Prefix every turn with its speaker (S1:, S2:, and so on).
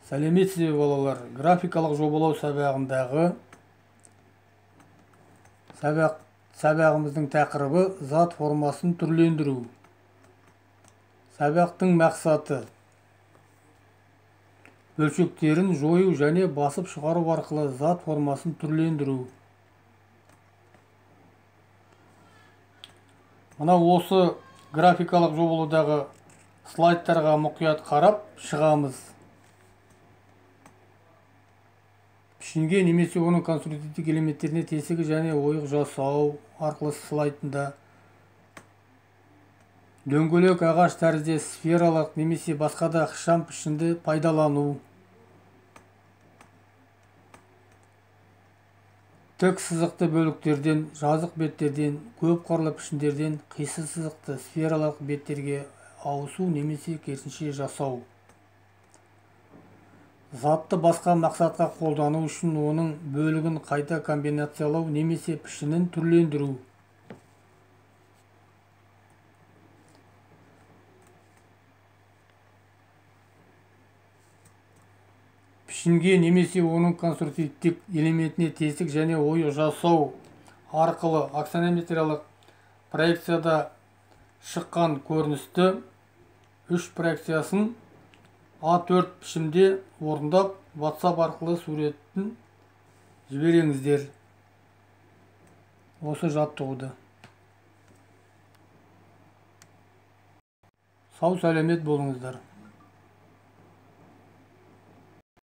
S1: Сәлеметсіз бе балалар? Графикалық жобалау сабағымыздың тақырыбы зат формасын түрлендіру. Сабақтың мақсаты бөлшектерін жою және басып шығару арқылы зат формасын түрлендіру. Мына осы графикалық жобалаудағы слайдтарға мұқият қарап шығамыз. Пішінге немесе оның конструктивтік элементтеріне тесігі және ойық жасау арқылы слайдында дөңгелек, ағаш тәріздес, сфералық немесе басқа да ықшам пішінді пайдалану. Тік сызықты бөліктерден, жазық беттерден, көп қырлы пішіндерден қисық сызықты сфералық беттерге ауысу немесе керісінше жасау. Затты басқа мақсатқа қолдану үшін оның бөлігін қайта комбинациялау немесе пішінін түрлендіру. Пішінге немесе оның конструктивтік элементіне тесік және ойық жасау арқылы аксонометриялық проекцияда шыққан көріністі 3 проекциясын A4 пішімде орындап, WhatsApp арқылы суретін жіберіңіздер. Осы жаттығуды. Сау сәлемет болыңыздар.